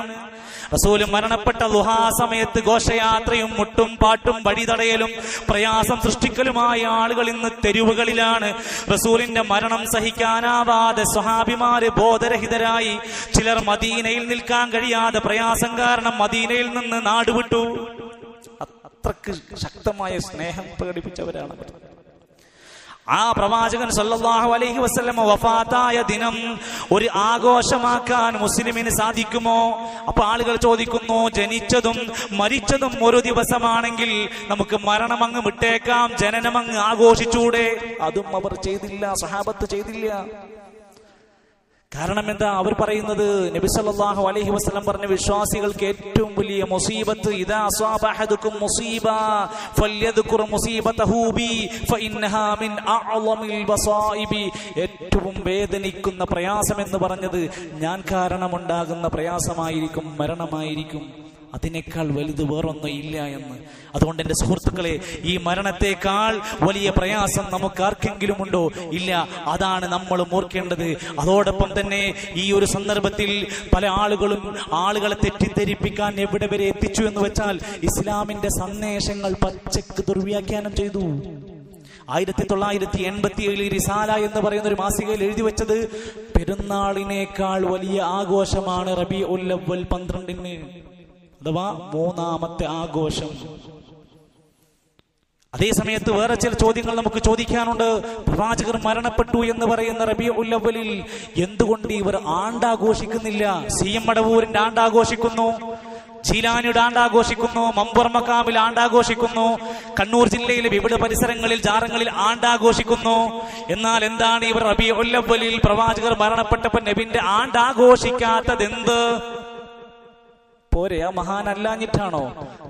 റസൂല് മരണപ്പെട്ട ളുഹാ സമയത്ത് ഘോഷയാത്രയും മുട്ടും പാട്ടും വഴിതടയലും പ്രയാസം സൃഷ്ടിക്കലുമായ ആളുകൾ ഇന്ന് തെരുവുകളിലാണ്. റസൂലിന്റെ മരണം സഹിക്കാനാവാതെ സ്വഹാബിമാര് ബോധരഹിതരായി. ചിലർ മദീനയിൽ നിൽക്കാൻ കഴിയാതെ പ്രയാസം കാരണം മദീനയിൽ നിന്ന് നാടുവിട്ടു. അത്രക്ക് ശക്തമായ സ്നേഹം പ്രകടിപ്പിച്ചവരാണ്. ആ പ്രവാചകൻ സല്ലല്ലാഹു അലൈഹി വസല്ലം വഫാത്തായ ദിനം ഒരു ആഘോഷമാക്കാൻ മുസ്ലിമിന് സാധിക്കുമോ? അപ്പൊ ആളുകൾ ചോദിക്കുന്നു, ജനിച്ചതും മരിച്ചതും ഒരു ദിവസമാണെങ്കിൽ നമുക്ക് മരണം അങ്ങ് വിട്ടേക്കാം, ജനനം അങ്ങ് ആഘോഷിച്ചൂടെ? അതും അവർ ചെയ്തില്ല, സ്വഹാബത്ത് ചെയ്തില്ല. കാരണം എന്താ? അവർ പറയുന്നത്, നബി സല്ലല്ലാഹു അലൈഹി വസല്ലം പറഞ്ഞ വിശ്വാസികൾക്ക് ഏറ്റവും വലിയ മുസീബത്ത്, ഇദാ അസ്വാബ അഹദുകും മുസീബ ഫല്യദ്കുർ മുസീബതഹു ബി ഫഇന്നഹാ മിൻ അഅ്ളമിൽ ബസായിബി. ഏറ്റവും വേദനിക്കുന്ന പ്രയാസം എന്ന് പറഞ്ഞത് ഞാൻ കാരണമുണ്ടാകുന്ന പ്രയാസമായിരിക്കും, മരണമായിരിക്കും. അതിനേക്കാൾ വലുത് വേറൊന്നും ഇല്ല എന്ന്. അതുകൊണ്ട് എന്റെ സുഹൃത്തുക്കളെ, ഈ മരണത്തെക്കാൾ വലിയ പ്രയാസം നമുക്ക് ആർക്കെങ്കിലും ഉണ്ടോ? ഇല്ല. അതാണ് നമ്മൾ ഓർക്കേണ്ടത്. അതോടൊപ്പം തന്നെ ഈ ഒരു സന്ദർഭത്തിൽ പല ആളുകളെ തെറ്റിദ്ധരിപ്പിക്കാൻ എവിടെ വരെ എത്തിച്ചു എന്ന് വെച്ചാൽ ഇസ്ലാമിന്റെ സന്ദേശങ്ങൾ പച്ചക്ക് ദുർവ്യാഖ്യാനം ചെയ്തു. 1987 റിസാല എന്ന് പറയുന്ന ഒരു മാസികയിൽ എഴുതി വെച്ചത്, പെരുന്നാളിനേക്കാൾ വലിയ ആഘോഷമാണ് റബീഉൽ അവ്വൽ 12-ന്, അഥവാ 3ാമത്തെ ആഘോഷം. അതേ സമയത്ത് വേറെ ചില ചോദ്യങ്ങൾ നമുക്ക് ചോദിക്കാനുണ്ട്. പ്രവാചകർ മരണപ്പെട്ടു എന്ന് പറയുന്ന റബീഉൽ അവ്വലിൽ എന്തുകൊണ്ട് ഇവർ ആണ്ടാഘോഷിക്കുന്നില്ല? CM മടവൂരിന്റെ ആണ്ടാഘോഷിക്കുന്നു, ചീലാനിയുടെ ആണ്ടാഘോഷിക്കുന്നു, മമ്പുറ മക്കാമിൽ ആണ്ടാഘോഷിക്കുന്നു, കണ്ണൂർ ജില്ലയിലെ വിവിധ പരിസരങ്ങളിൽ ജാറങ്ങളിൽ ആണ്ടാഘോഷിക്കുന്നു. എന്നാൽ എന്താണ് ഇവർ റബീഉൽ അവ്വലിൽ പ്രവാചകർ മരണപ്പെട്ടപ്പോൾ നബിന്റെ ആണ്ടാഘോഷിക്കാത്തതെന്ത്? പോരെ, ആ മഹാനല്ലാഞ്ഞിട്ടാണോ?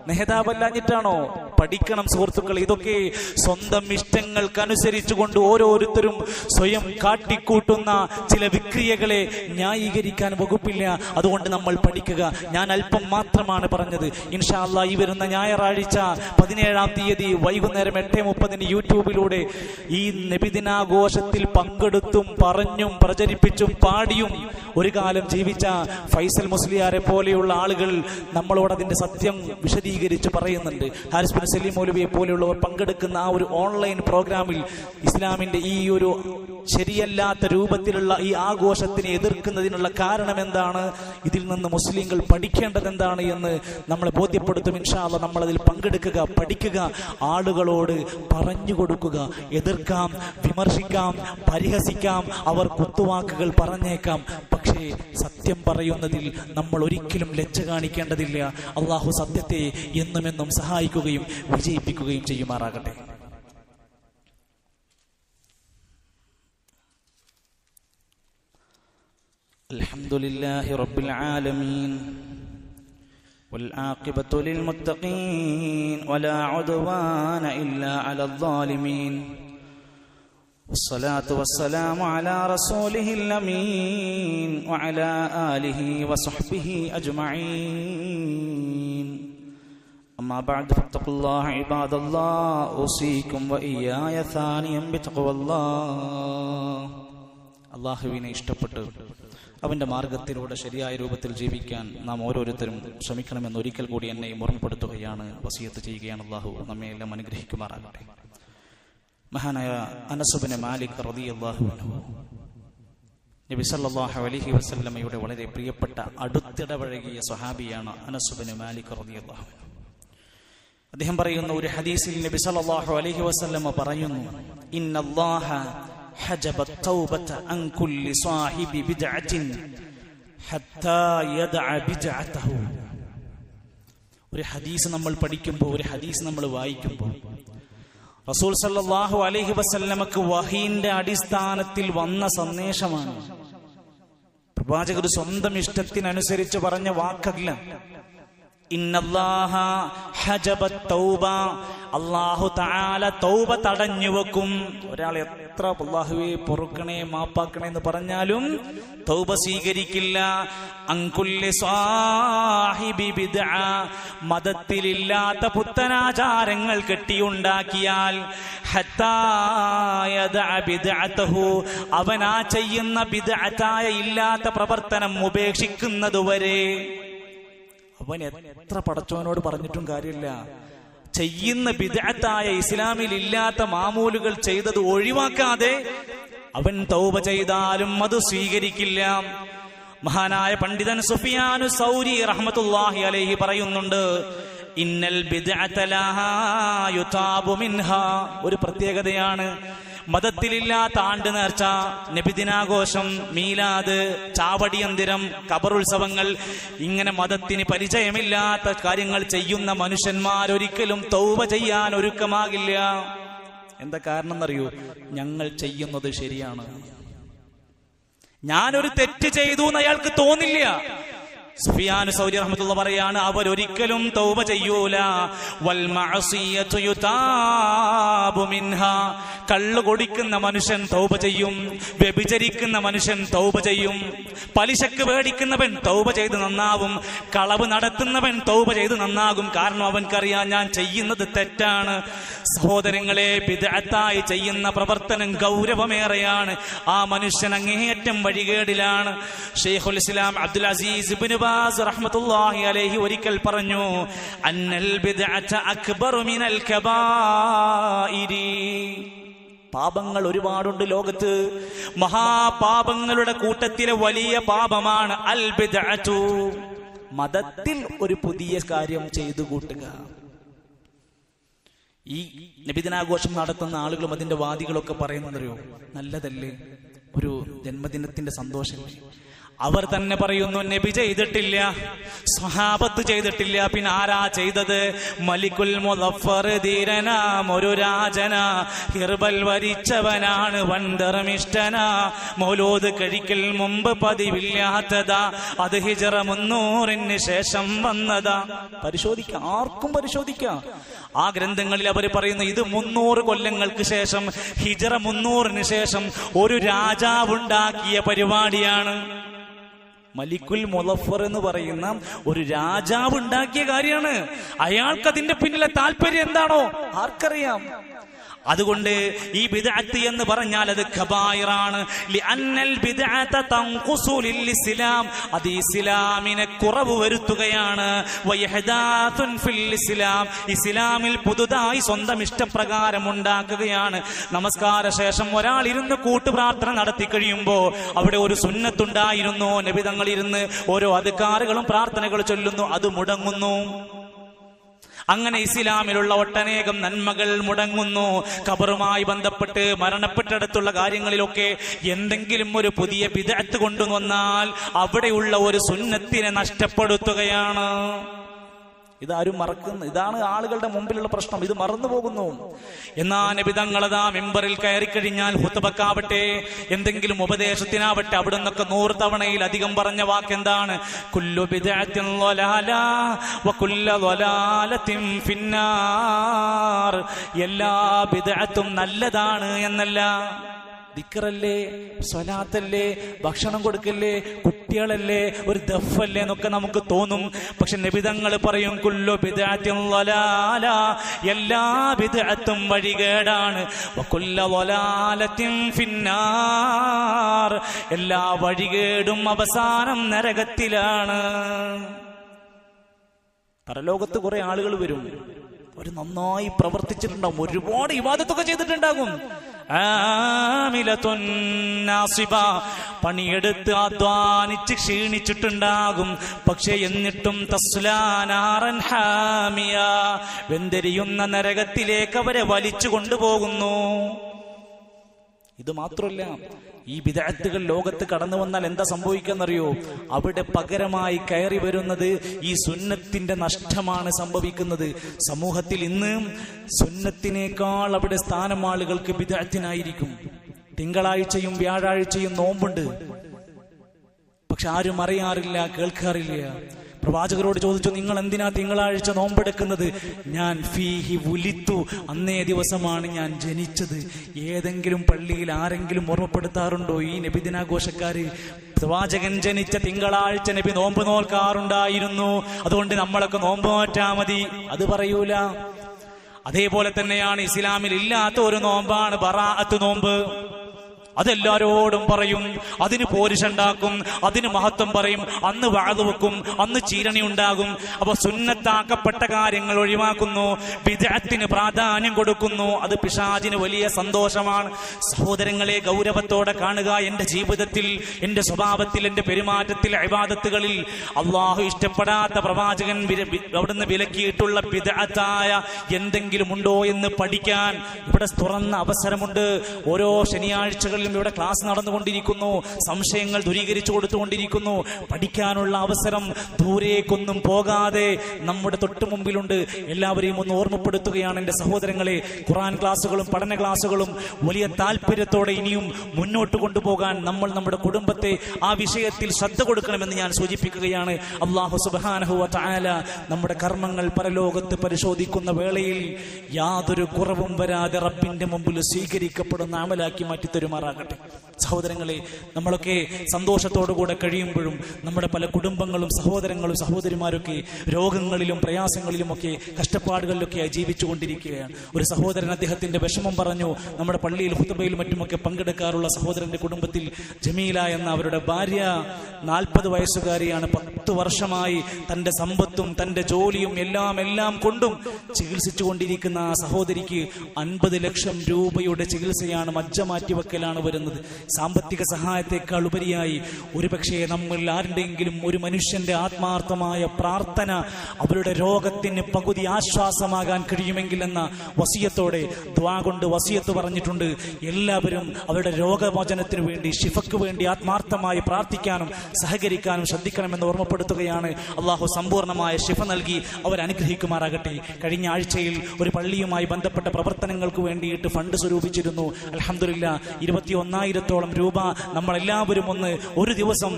നേതാവല്ലാഞ്ഞിട്ടാണോ? പഠിക്കണം സുഹൃത്തുക്കൾ. ഇതൊക്കെ സ്വന്തം ഇഷ്ടങ്ങൾക്കനുസരിച്ചുകൊണ്ട് ഓരോരുത്തരും സ്വയം കാട്ടിക്കൂട്ടുന്ന ചില വിക്രിയകളെ ന്യായീകരിക്കാൻ വകുപ്പില്ല. അതുകൊണ്ട് നമ്മൾ പഠിക്കുക. ഞാൻ അല്പം മാത്രമാണ് പറഞ്ഞത്. ഇൻഷാ അല്ലാഹ് ഈ വരുന്ന ഞായറാഴ്ച 17-ാം തീയതി വൈകുന്നേരം 8:30 യൂട്യൂബിലൂടെ ഈ നബിദിനാഘോഷത്തിൽ പങ്കെടുത്തും പറഞ്ഞും പ്രചരിപ്പിച്ചും പാടിയും ഒരു കാലം ജീവിച്ച ഫൈസൽ മുസ്ലിയാരെ പോലെയുള്ള ആളുകൾ നമ്മളോട് അതിന്റെ സത്യം വിശദീകരിച്ച് പറയുന്നുണ്ട്. ഹാരിസ് ബിൻ സലീം മൗലവിയെ പോലെയുള്ളവർ പങ്കെടുക്കുന്ന ആ ഒരു ഓൺലൈൻ പ്രോഗ്രാമിൽ ഇസ്ലാമിന്റെ ഈ ഒരു ശരിയല്ലാത്ത രൂപത്തിലുള്ള ഈ ആഘോഷത്തിനെ എതിർക്കുന്നതിനുള്ള കാരണം എന്താണ്, ഇതിൽ നിന്ന് മുസ്ലിങ്ങൾ പഠിക്കേണ്ടത് എന്താണ് എന്ന് നമ്മളെ ബോധ്യപ്പെടുത്തും. ഇൻഷാ അല്ലാഹ് നമ്മളതിൽ പങ്കെടുക്കുക, പഠിക്കുക, ആളുകളോട് പറഞ്ഞു കൊടുക്കുക. എതിർക്കാം, വിമർശിക്കാം, പരിഹസിക്കാം, അവർ കുത്തുവാക്കുകൾ പറഞ്ഞേക്കാം. പക്ഷേ സത്യം പറയുന്നതിൽ നമ്മൾ ഒരിക്കലും ലജ്ജ കാണിക്കേണ്ടതില്ല. അള്ളാഹു സത്യത്തെ എന്നുമെന്നും സഹായിക്കുകയും വിജയിപ്പിക്കുകയും ചെയ്യുമാറാകട്ടെ. അൽഹംദുലില്ലാഹി റബ്ബിൽ ആലമീൻ والعاقبة للمتقين ولا عدوان إلا على الظالمين والصلاة والسلام على رسوله الأمين وعلى آله وصحبه أجمعين أما بعد فاتقوا الله عباد الله أوصيكم وإياي ثانيا بتقوى الله. അള്ളാഹുവിനെ ഇഷ്ടപ്പെട്ട് അവന്റെ മാർഗത്തിലൂടെ ശരിയായ രൂപത്തിൽ ജീവിക്കാൻ നാം ഓരോരുത്തരും ശ്രമിക്കണമെന്ന് ഒരിക്കൽ കൂടി എന്നെ ഓർമ്മപ്പെടുത്തുകയാണ്, വസിയത്ത് ചെയ്യുകയാണ്. അള്ളാഹു നമ്മെ എല്ലാം അനുഗ്രഹിക്കുമാറാകട്ടെ. മഹാനായ അനസ് ബിൻ മാലിക് റളിയല്ലാഹു അൻഹു നബി സല്ലല്ലാഹു അലൈഹി വസല്ലമയുടെ വളരെ പ്രിയപ്പെട്ട അടുത്തിടപഴകിയ സ്വഹാബിയാണ് അനസ് ബിൻ മാലിക് റളിയല്ലാഹു അൻഹു. അദ്ദേഹം പറയുന്ന ഒരു ഹദീസിൽ നബി സല്ലല്ലാഹു അലൈഹി വസല്ലമ പറയുന്നു, ഇന്നല്ലാഹ ഹജബ തൗബത അൻ കുല്ലി സാഹിബി ബിദ്അത്തിൻ ഹത്താ യദഅ ബിദ്അതഹു. ഒരു ഹദീസ് നമ്മൾ പഠിക്കുമ്പോൾ, ഒരു ഹദീസ് നമ്മൾ വായിക്കുമ്പോൾ റസൂൽ സല്ലല്ലാഹു അലൈഹി വസല്ലമക്ക് വഹീന്റെ അടിസ്ഥാനത്തിൽ വന്ന സന്ദേശമാണ്. പ്രവാചകർ സ്വന്തം ഇഷ്ടത്തിനനുസരിച്ച് പറഞ്ഞ വാക്കല്ല. ഇന്നല്ലാഹ ഹജബ തൗബ, അല്ലാഹു തആല തൗബ തടഞ്ഞു വെക്കും. ഒരാൾ എത്ര അല്ലാഹുവേ പൊറുക്കണേ മാപ്പാക്കണേ എന്ന് പറഞ്ഞാലും തൗബ സ്വീകരിക്കില്ല. അൻകുല്ലി സാഹിബി ബിദ്അ, മതത്തിലില്ലാത്ത പുത്തനാചാരങ്ങൾ കെട്ടിയുണ്ടാക്കിയാൽ, ഹത്താ യദഅ ബിദ്അതഹു, അവനാ ചെയ്യുന്ന ബിദ്അത്തായ ഇല്ലാത്ത പ്രവർത്തനം ഉപേക്ഷിക്കുന്നതുവരെ. അവൻ എത്ര പടച്ചവനോട് പറഞ്ഞിട്ടും കാര്യമില്ല, ചെയ്യുന്ന ബിദ്അത്തായ ഇസ്ലാമിൽ ഇല്ലാത്ത മാമൂലുകൾ ചെയ്തത് ഒഴിവാക്കാതെ അവൻ തൗബ ചെയ്താലും അത് സ്വീകരിക്കില്ല. മഹാനായ പണ്ഡിതൻ സുഫിയാനു സൗരി റഹ്മത്തുള്ളാഹി അലൈഹി പറയുന്നുണ്ട്, ഇന്നൽ ബിദ്അത ലഹാ യുതാബു മിൻഹാ. ഒരു പ്രത്യേകതയാണ്, മതത്തിലില്ലാത്ത ആണ്ട് നേർച്ച, നബിദിനാഘോഷം, മീലാദ്, ചാവടിയന്തിരം, ഖബറുത്സവങ്ങൾ, ഇങ്ങനെ മതത്തിന് പരിചയമില്ലാത്ത കാര്യങ്ങൾ ചെയ്യുന്ന മനുഷ്യന്മാരൊരിക്കലും തൗബ ചെയ്യാൻ ഒരുക്കമാകില്ല. എന്താ കാരണം എന്നറിയൂ? ഞങ്ങൾ ചെയ്യുന്നത് ശരിയാണ്. ഞാനൊരു തെറ്റ് ചെയ്തു എന്ന് അയാൾക്ക് തോന്നില്ല. സുഫിയാൻ സൗരി റഹ്മത്തുള്ളാഹി പറയാണ്, അവരൊരിക്കലും തൗബ ചെയ്യൂല. വൽ മഅസിയതു യുതാബു മിൻഹാ, കള്ളു കുടിക്കുന്ന മനുഷ്യൻ തൗബ ചെയ്യും, വ്യഭിചരിക്കുന്ന മനുഷ്യൻ തൗബ ചെയ്യും, പലിശക്ക് മേടിക്കുന്നവൻ തൗബ ചെയ്ത് നന്നാവും, കളവ് നടത്തുന്നവൻ തൗബ ചെയ്ത് നന്നാകും. കാരണം അവൻക്കറിയാം ഞാൻ ചെയ്യുന്നത് തെറ്റാണ്. സഹോദരങ്ങളെ, ബിദ്അത്തായി ചെയ്യുന്ന പ്രവർത്തനം ഗൗരവമേറെയാണ്. ആ മനുഷ്യൻ അങ്ങേയറ്റം വഴികേടിലാണ്. ശൈഖുൽ ഇസ്ലാം അബ്ദുൽ അസീസ് ഇബ്നു ബാസ് റഹ്മത്തുള്ളാഹി അലൈഹി ഒരിക്കൽ പറഞ്ഞു, അന്നൽ ബിദ്അത അക്ബറു മിനൽ കബായിരി. പാപങ്ങൾ ഒരുപാടുണ്ട് ലോകത്ത്. മഹാപാപങ്ങളുടെ കൂട്ടത്തിലെ വലിയ പാപമാണ് അൽ ബിദ്അതു, മതത്തിൽ ഒരു പുതിയ കാര്യം ചെയ്തു കൂട്ടുക. ഈ നബിദിനാഘോഷം നടത്തുന്ന ആളുകളും അതിന്റെ വാദികളൊക്കെ പറയുന്നതറിയോ, നല്ലതല്ലേ, ഒരു ജന്മദിനത്തിന്റെ സന്തോഷമല്ലേ? അവർ തന്നെ പറയുന്നു, നബി ചെയ്തിട്ടില്ല, സ്വഹാബത്ത് ചെയ്തിട്ടില്ല, പിന്നെ ആരാ ചെയ്തത്? മലിക്കുൽ മുദഫർ ധീരനാം ഒരു രാജന, ഹിർബൽ വരിച്ചവനാണ് വൻധർമ്മിഷ്ഠന, മൗലൂദ് കഴിക്കൽ മുമ്പ് പതിവില്ലാത്തതാ, അത് ഹിജ്റ 300 ശേഷം വന്നതാ. പരിശോധിക്കാം, ആർക്കും പരിശോധിക്കാം. ആ ഗ്രന്ഥങ്ങളിൽ അവർ പറയുന്നു, ഇത് 300 കൊല്ലങ്ങൾക്ക് ശേഷം, ഹിജ്റ 300 ശേഷം ഒരു രാജാവുണ്ടാക്കിയ പരിപാടിയാണ്. മലിക്കുൽ മുളഫർ എന്ന് പറയുന്ന ഒരു രാജാവ് ഉണ്ടാക്കിയ കാര്യമാണ്. അയാൾക്ക് അതിന്റെ പിന്നിലെ താല്പര്യം എന്താണോ ആർക്കറിയാം. അതുകൊണ്ട് ഈ ബിദ്അത്ത് എന്ന് പറഞ്ഞാൽ അത് കബായിറാണ്. ലിഅന്നൽ ബിദ്അത തൻഖുസു ലിൽ ഇസ്ലാം, അത് ഇസ്ലാമിനെ കുറവ് വരുത്തുകയാണ്. വയഹദാതുൻ ഫിൽ ഇസ്ലാം, ഇസ്ലാമിൽ പുതുതായി സ്വന്തം ഇഷ്ടപ്രകാരം ഉണ്ടാക്കുകയാണ്. നമസ്കാര ശേഷം ഒരാൾ ഇരുന്ന് കൂട്ടുപ്രാർത്ഥന നടത്തി കഴിയുമ്പോൾ അവിടെ ഒരു സുന്നത്തുണ്ടായിരുന്നു. നബി തങ്ങൾ ഇരുന്ന് ഓരോ അദ്കാറുകളും പ്രാർത്ഥനകൾ ചൊല്ലുന്നു, അത് മുടങ്ങുന്നു. അങ്ങനെ ഇസ്ലാമിലുള്ള ഒട്ടനേകം നന്മകൾ മുടങ്ങുന്നു. ഖബറുമായി ബന്ധപ്പെട്ട് മരണപ്പെട്ടടുത്തുള്ള കാര്യങ്ങളിലൊക്കെ എന്തെങ്കിലും ഒരു പുതിയ ബിദ്അത്ത് കൊണ്ടുവന്നാൽ അവിടെയുള്ള ഒരു സുന്നത്തിനെ നഷ്ടപ്പെടുത്തുകയാണ്. ഇതാരും മറക്കുന്നു. ഇതാണ് ആളുകളുടെ മുമ്പിലുള്ള പ്രശ്നം. ഇത് മറന്നു പോകുന്നു. എന്നാ നബി തങ്ങളതാ മിമ്പറിൽ കയറി കഴിഞ്ഞാൽ ഖുത്ബക്കാവട്ടെ, എന്തെങ്കിലും ഉപദേശത്തിനാവട്ടെ, അവിടെ നിന്നൊക്കെ 100 തവണയിലധികം പറഞ്ഞ വാക്കെന്താണ്? കുല്ലു ബിദ്അത്തിൻ ളലാല വകുല്ലു ളലാലത്തിൻ ഫിന്നാർ. എല്ലാ ബിദ്അത്തും നല്ലതാണ് എന്നല്ല. ദിക്റല്ലേ, സ്വലാത്തല്ലേ, ഭക്ഷണം കൊടുക്കല്ലേ, കുട്ടികളല്ലേ, ഒരു ദഫല്ലേ എന്നൊക്കെ നമുക്ക് തോന്നും. പക്ഷെ നബി തങ്ങൾ പറയും, കുല്ലു ബിദ്അത്തിൻ ളലാല, എല്ലാ ബിദ്അത്തും വഴികേടാണ്. വകുല്ലു ളലാലത്തിൻ ഫിന്നാർ, എല്ലാ വഴികേടും അവസാനം നരകത്തിലാണ്. പരലോകത്ത് കുറെ ആളുകൾ വരും, അവർ നന്നായി പ്രവർത്തിച്ചിട്ടുണ്ടാവും, ഒരുപാട് ഇബാദത്തൊക്കെ ചെയ്തിട്ടുണ്ടാകും. ആമിലത്തുൻ നാസിബ, പണിയെടുത്ത് അധ്വാനിച്ച് ക്ഷീണിച്ചിട്ടുണ്ടാകും. പക്ഷെ എന്നിട്ടും തസ്ലാ നാറൻ ഹാമിയ, വെന്തെരിയുന്ന നരകത്തിലേക്ക് അവരെ വലിച്ചു കൊണ്ടുപോകുന്നു. ഇത് മാത്രമല്ല, ഈ ബിദ്അത്തുകൾ ലോകത്ത് കടന്നു വന്നാൽ എന്താ സംഭവിക്കാന്നറിയോ? അവിടെ പകരമായി കയറി വരുന്നത് ഈ സുന്നത്തിന്റെ നഷ്ടമാണ് സംഭവിക്കുന്നത്. സമൂഹത്തിൽ ഇന്ന് സുന്നത്തിനേക്കാൾ അവിടെ സ്ഥാനം ആളുകൾക്ക് ബിദ്അത്തിനായിരിക്കും. തിങ്കളാഴ്ചയും വ്യാഴാഴ്ചയും നോമ്പുണ്ട്, പക്ഷെ ആരും അറിയാറില്ല, കേൾക്കാറില്ല. പ്രവാചകരോട് ചോദിച്ചു, നിങ്ങൾ എന്തിനാ തിങ്കളാഴ്ച നോമ്പെടുക്കുന്നത്? ഞാൻ ഫീഹി വുലിത്തു, അന്നേ ദിവസമാണ് ഞാൻ ജനിച്ചത്. ഏതെങ്കിലും പള്ളിയിൽ ആരെങ്കിലും ഓർമ്മപ്പെടുത്താറുണ്ടോ ഈ നബിദിനാഘോഷക്കാര്? പ്രവാചകൻ ജനിച്ച തിങ്കളാഴ്ച നബി നോമ്പ് നോൽക്കാറുണ്ടായിരുന്നു, അതുകൊണ്ട് നമ്മളൊക്കെ നോമ്പ് നോറ്റാ മതി, അത് പറയൂല. അതേപോലെ തന്നെയാണ് ഇസ്ലാമിൽ ഇല്ലാത്ത ഒരു നോമ്പാണ് ബറാഅത്ത് നോമ്പ്. അതെല്ലാരോടും പറയും, അതിന് പോരിഷുണ്ടാക്കും, അതിന് മഹത്വം പറയും, അന്ന് വാഴ് വെക്കും, അന്ന് ചീരണി ഉണ്ടാകും. അപ്പൊ സുന്നത്താക്കപ്പെട്ട കാര്യങ്ങൾ ഒഴിവാക്കുന്നു, ബിദ്അത്തിന് പ്രാധാന്യം കൊടുക്കുന്നു. അത് പിശാചിന് വലിയ സന്തോഷമാണ്. സഹോദരങ്ങളെ, ഗൗരവത്തോടെ കാണുക. എന്റെ ജീവിതത്തിൽ, എന്റെ സ്വഭാവത്തിൽ, എന്റെ പെരുമാറ്റത്തിൽ, ഇബാദത്തുകളിൽ അള്ളാഹു ഇഷ്ടപ്പെടാത്ത പ്രവാചകൻ അവിടുന്ന് വിലക്കിയിട്ടുള്ള ബിദ്അത്തായ എന്തെങ്കിലും ഉണ്ടോ എന്ന് പഠിക്കാൻ ഇവിടെ തുറന്ന അവസരമുണ്ട്. ഓരോ ശനിയാഴ്ചകളിലും ഇവിടെ ക്ലാസ് നടന്നുകൊണ്ടിരിക്കുന്നു, സംശയങ്ങൾ ദൂരീകരിച്ചു കൊടുത്തുകൊണ്ടിരിക്കുന്നു. പഠിക്കാനുള്ള അവസരം ദൂരേക്കൊന്നും പോകാതെ നമ്മുടെ തൊട്ടു മുമ്പിലുണ്ട്. എല്ലാവരെയും ഒന്ന് ഓർമ്മപ്പെടുത്തുകയാണ് എന്റെ സഹോദരങ്ങളെ, ഖുർആൻ ക്ലാസ്സുകളും പഠന ക്ലാസ്സുകളും വലിയ താല്പര്യത്തോടെ ഇനിയും മുന്നോട്ട് കൊണ്ടുപോകാൻ നമ്മൾ നമ്മുടെ കുടുംബത്തെ ആ വിഷയത്തിൽ ശ്രദ്ധ കൊടുക്കണമെന്ന് ഞാൻ സൂചിപ്പിക്കുകയാണ്. അല്ലാഹു സുബ്ഹാനഹു വ തആല നമ്മുടെ കർമ്മങ്ങൾ പരലോകത്ത് പരിശോധിക്കുന്ന വേളയിൽ യാതൊരു കുറവും വരാതെ റബ്ബിന്റെ മുമ്പിൽ സ്വീകരിക്കപ്പെടുന്ന അമലാക്കി മാറ്റി തരുമാറാകട്ടെ. സഹോദരങ്ങളെ, നമ്മളൊക്കെ സന്തോഷത്തോടുകൂടെ കഴിയുമ്പോഴും നമ്മുടെ പല കുടുംബങ്ങളും സഹോദരങ്ങളും സഹോദരിമാരൊക്കെ രോഗങ്ങളിലും പ്രയാസങ്ങളിലുമൊക്കെ കഷ്ടപ്പാടുകളിലൊക്കെയായി ജീവിച്ചു കൊണ്ടിരിക്കുകയാണ്. ഒരു സഹോദരൻ അദ്ദേഹത്തിന്റെ വിഷമം പറഞ്ഞു. നമ്മുടെ പള്ളിയിൽ ഖുതുബയിലും മറ്റുമൊക്കെ പങ്കെടുക്കാറുള്ള സഹോദരന്റെ കുടുംബത്തിൽ ജമീല എന്ന അവരുടെ ഭാര്യ 40 വയസ്സുകാരിയാണ്. 10 വർഷമായി തന്റെ സമ്പത്തും തന്റെ ജോലിയും എല്ലാം കൊണ്ടും ചികിത്സിച്ചു കൊണ്ടിരിക്കുന്ന ആ സഹോദരിക്ക് 50 ലക്ഷം രൂപയുടെ ചികിത്സയാണ്, മജ്ജ മാറ്റിവെക്കലാണ് വരുന്നത്. സാമ്പത്തിക സഹായത്തെക്കാൾ ഉപരിയായി ഒരുപക്ഷെ നമ്മൾ ആരുടെയെങ്കിലും ഒരു മനുഷ്യന്റെ ആത്മാർത്ഥമായ പ്രാർത്ഥന അവരുടെ രോഗത്തിന് പകുതി ആശ്വാസമാകാൻ കഴിയുമെങ്കിൽ എന്ന വസിയത്തോടെ ദുആ കൊണ്ട് വസിയത്ത് പറഞ്ഞിട്ടുണ്ട്. എല്ലാവരും അവരുടെ രോഗമോചനത്തിന് വേണ്ടി, ശിഫക്ക് വേണ്ടി ആത്മാർത്ഥമായി പ്രാർത്ഥിക്കാനും സഹകരിക്കാനും ശ്രദ്ധിക്കണമെന്ന് ഓർമ്മപ്പെടുത്തുകയാണ്. അള്ളാഹു സമ്പൂർണ്ണമായ ശിഫ നൽകി അവരനുഗ്രഹിക്കുമാറാകട്ടെ. കഴിഞ്ഞ ആഴ്ചയിൽ ഒരു പള്ളിയുമായി ബന്ധപ്പെട്ട പ്രവർത്തനങ്ങൾക്ക് വേണ്ടിയിട്ട് ഫണ്ട് സ്വരൂപിച്ചിരുന്നു. അൽഹംദുലില്ലാ 21,000-ഓളം രൂപ നമ്മളെല്ലാവരും ഒരു ദിവസം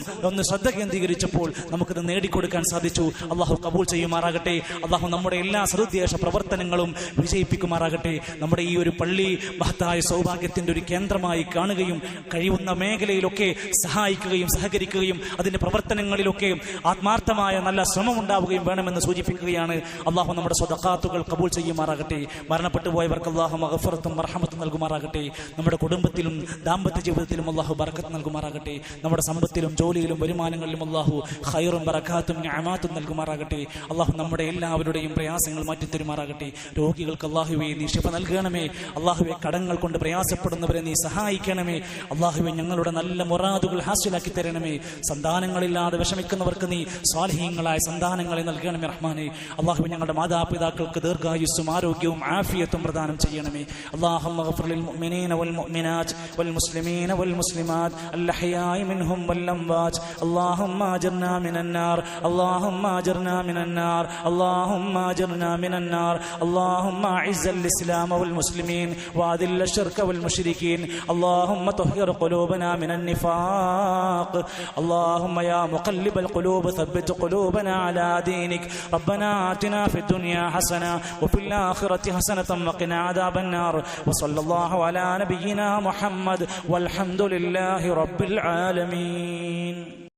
ശ്രദ്ധ കേന്ദ്രീകരിച്ചപ്പോൾ നമുക്കത് നേടിക്കൊടുക്കാൻ സാധിച്ചു. അള്ളാഹു കബൂൽ ചെയ്യുമാറാകട്ടെ. അള്ളാഹു നമ്മുടെ എല്ലാ സദുദ്ദേശ പ്രവർത്തനങ്ങളും വിജയിപ്പിക്കുമാറാകട്ടെ. നമ്മുടെ ഈ ഒരു പള്ളി മഹത്തായ സൗഭാഗ്യത്തിന്റെ ഒരു കേന്ദ്രമായി കാണുകയും കഴിയുന്ന മേഖലയിലൊക്കെ സഹായിക്കുകയും സഹകരിക്കുകയും അതിന്റെ പ്രവർത്തനങ്ങളിലൊക്കെ ആത്മാർത്ഥമായ നല്ല ശ്രമം ഉണ്ടാവുകയും വേണമെന്ന് സൂചിപ്പിക്കുകയാണ്. അള്ളാഹു നമ്മുടെ സ്വദഖാത്തുകൾ കബൂൽ ചെയ്യുമാറാകട്ടെ. മരണപ്പെട്ടു പോയവർക്ക് അള്ളാഹു മഗ്ഫിറത്തും റഹ്മത്തും നൽകുമാറാകട്ടെ. നമ്മുടെ കുടുംബത്തിലും ദാമ്പത്യ ജീവിതത്തിലും അള്ളാഹു ബറക്കത്ത് നൽകുമാറാകട്ടെ. നമ്മുടെ സമ്പത്തിലും ജോലിയിലും വരുമാനങ്ങളിലും അള്ളാഹു ഖൈറും ബറക്കാത്തും നിഅമാത്തും നൽകുമാറാകട്ടെ. അള്ളാഹു നമ്മുടെ എല്ലാവരുടെയും പ്രയാസങ്ങൾ മാറ്റിത്തരുമാറാകട്ടെ. രോഗികൾക്ക് അള്ളാഹുവേ നീ ശിഫ നൽകണമേ. അള്ളാഹുവെ കടങ്ങൾ കൊണ്ട് പ്രയാസപ്പെടുന്നവരെ നീ സഹായിക്കണമേ. അള്ളാഹുവെ ഞങ്ങളുടെ നല്ല മുറാദുകൾ ഹാസിലാക്കി തരണമേ. സന്താനങ്ങളില്ലാതെ വിഷമിക്കുന്നവർക്ക് നീ സ്വാലിഹീങ്ങളായ സന്താനങ്ങളെ നൽകണമേ റഹ്മാനെ. അള്ളാഹുവെ ഞങ്ങളുടെ മാതാപിതാക്കൾക്ക് ദീർഘായുസ്സും ആരോഗ്യവും ആഫിയത്തും പ്രദാനം ചെയ്യണമേ. അല്ലാഹുമ്മ ഗ്ഫിർ ലിൽ മുഅ്മിനീന വൽ മുഅ്മിനാത്ത് വൽ മുസ്ലിമീന വൽ മുസ്ലിമാത്ത് അൽഹയാഇ മിൻഹും വൽ അംവാത്ത്. അല്ലാഹുമ്മ അജിർനാ മിനൻ നാർ, അല്ലാഹുമ്മ അജിർനാ മിനൻ നാർ, അല്ലാഹുമ്മ അജിർനാ മിനൻ നാർ. അല്ലാഹുമ്മ അഇസ്സൽ ഇസ്ലാമ വൽ മുസ്ലിമീൻ വഅദില്ല الشرك والمشركين. اللهم طهر قلوبنا من النفاق. اللهم يا مقلب القلوب ثبت قلوبنا على دينك. ربنا آتنا في الدنيا حسنة وفي الآخرة حسنة وقنا عذاب النار. وصلى الله على نبينا محمد والحمد لله رب العالمين.